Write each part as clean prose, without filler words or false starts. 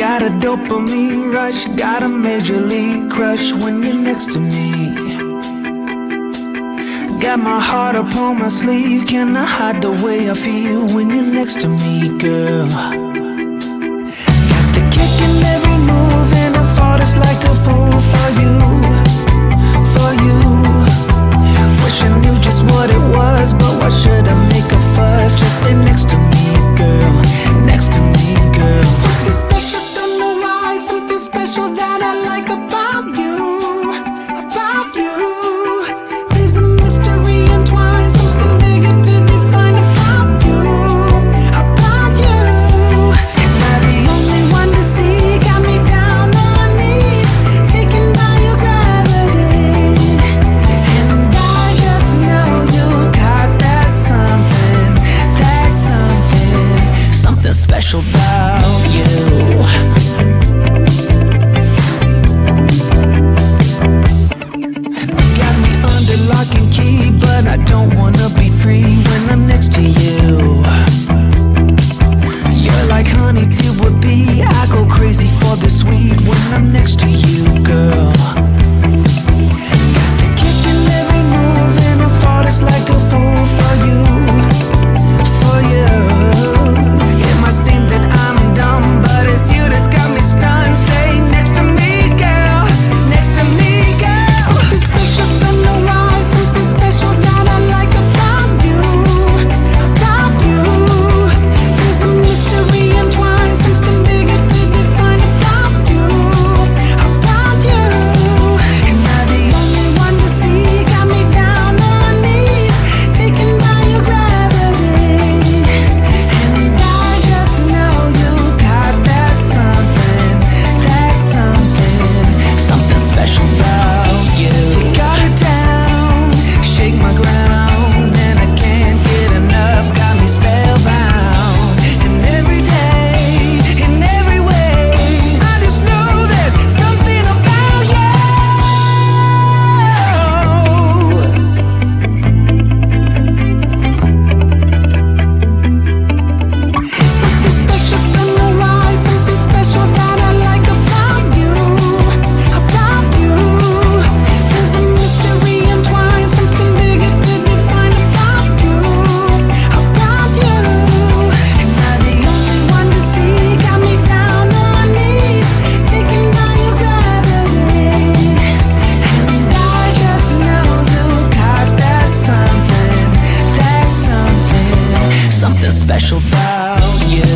Got a dopamine rush, got a major league crush when you're next to me. Got my heart upon my sleeve, can I hide the way I feel when you're next to me, girl? Got the kick in every move and I fall just like a fool for you, for you. Wish I knew just what it was, but why should I make a fuss? Just stay next to me, girl, next to me, girl. Something special, don't know why, something special that I like about you, about you. There's a mystery entwined, something bigger to define about you, about you. Am I the only one to see? Got me down on my knees, taken by your gravity. And I just know you got that something, something special about you. Got me under lock and key, but I don't wanna be free when I'm next to you. You're like honey to a bee, I go crazy for the sweet when I'm next to you, girl. Got the kick in every move and I fall just like a fool for you, for you. It might seem that I'm dumb, but it's you that's got me stunned. Stay next to me, girl, next to me, girl. Something special, don't know why, something special that I like about you, about you. There's a mystery entwined, something bigger to define about you, about you. Am I the only one to see? Got me down on my knees, taken by your gravity. And I just know you got that something, something special about you. You got it down, shake my ground, and I can't get enough. Got me spellbound, and every day, in every way, I just know there's something about you. Something special, don't know why, something special that I like about you, about you. There's a mystery entwined, something bigger to define about you, about you. Am I the only one to see? Got me down on my knees, taken by your gravity. And I just know you got that something special about you.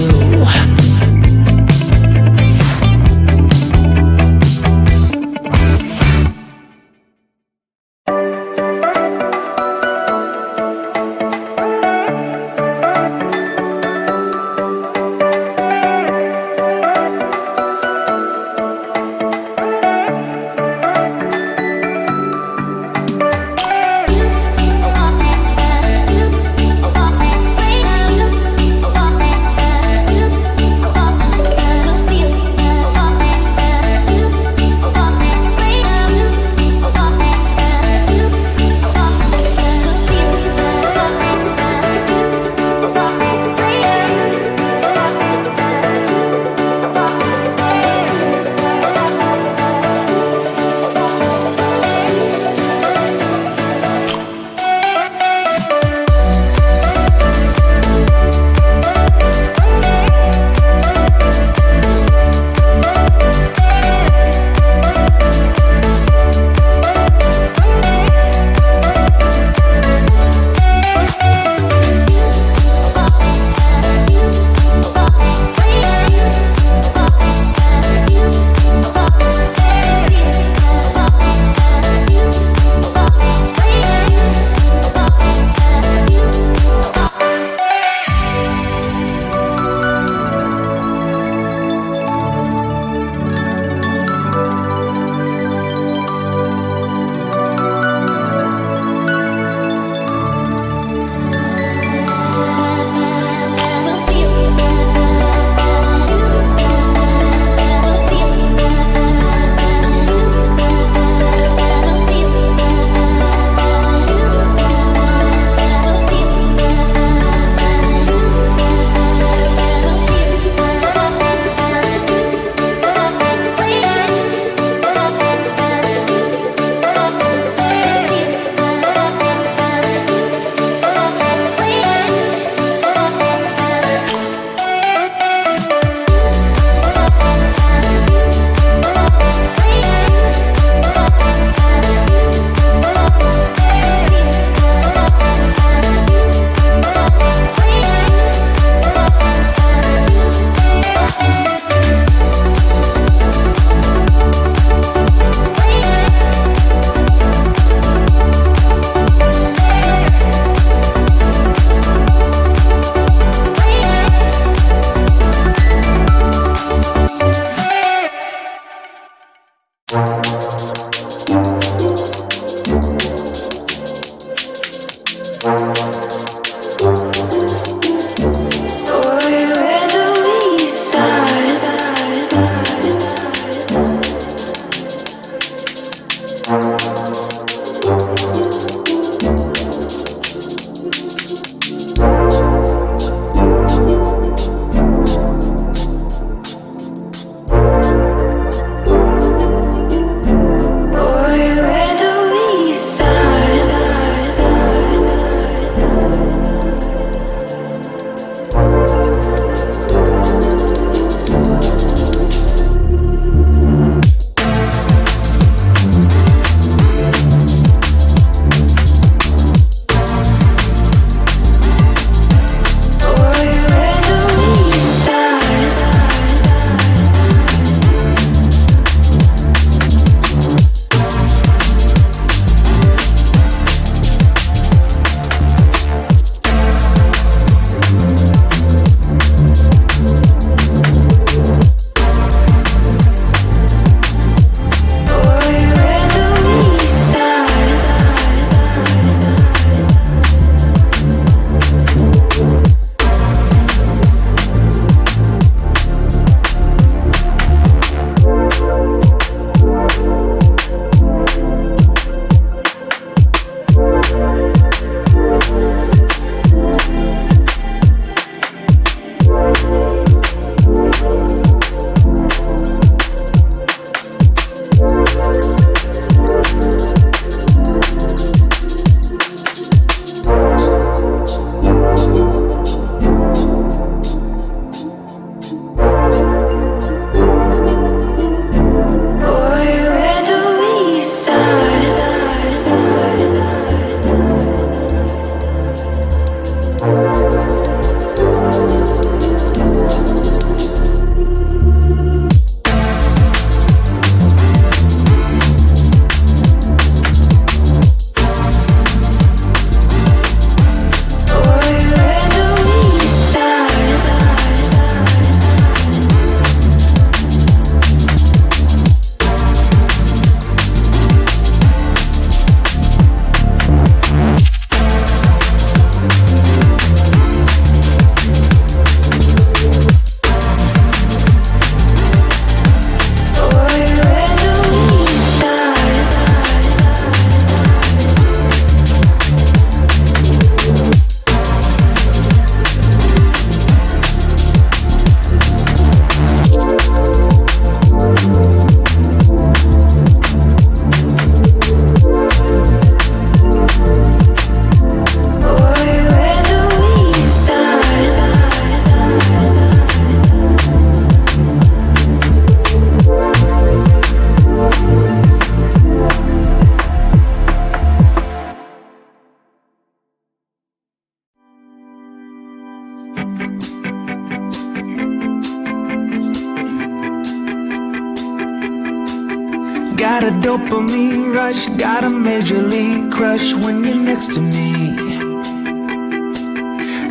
got a dopamine rush, got a major league crush when you're next to me.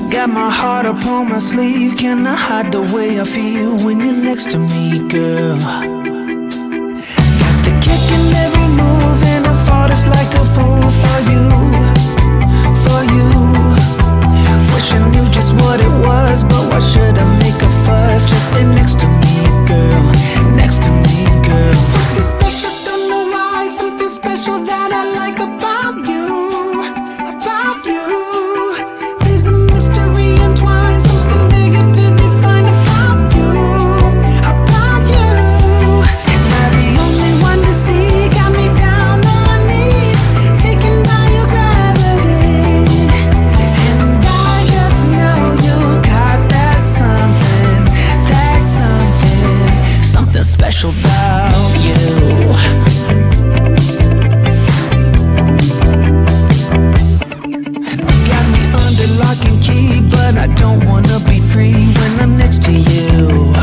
Got my heart upon my sleeve, can I hide the way I feel when you're next to me, girl? Got the kick in every move and I fought it's like a fool for you, for you. Wish I knew just what it was, but why should I make a fuss? Just stay next to me, girl, next to me, girl. Something special, don't know why, something special that I like about you, about you. There's a mystery entwined, something bigger to define about you, about you. Am I the only one to see? Got me down on my knees, taken by your gravity. And I just know you got that something, something special about you. Got me under lock and key, but I don't wanna be free when I'm next to you.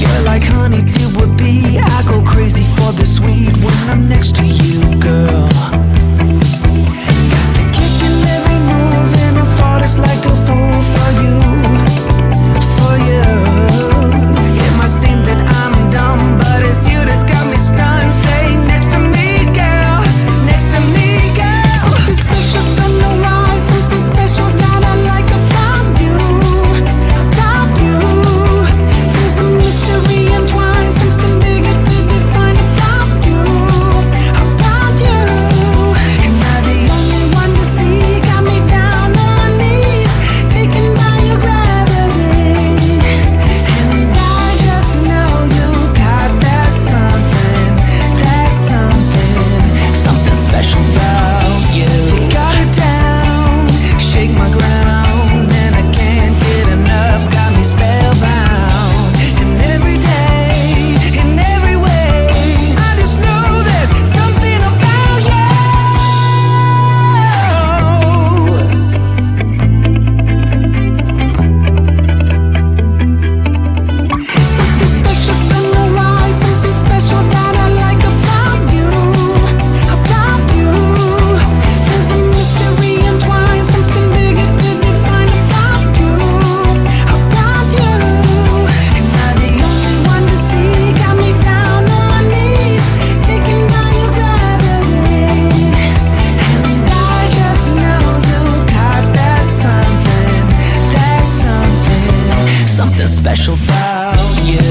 You're like honey to a bee, I go crazy for the sweet when I'm next to you, girl. Got the kick in every move and I fought it's like a fool for you, for you. It might seem that I'm dumb, but it's you that's got me stunned. Stay next to me, girl, next to me, girl. Something special, don't know why, something special that I like about you, about you. There's a mystery entwined, something bigger to define about you, about you. Am I the only one to see? Got me down on my knees, taken by your gravity. And I just know you got that something, something special about you. You got it down, shake my ground, and I can't get enough, got me spellbound. And every day, in every way, I just know there's something about you. Something special, don't know why, something special that I like about you, about you. There's a mystery entwined, something bigger to define about you, about you. Am I the only one to see? Got me down on my knees, taken by your gravity. And I just know you got that something, something special about you.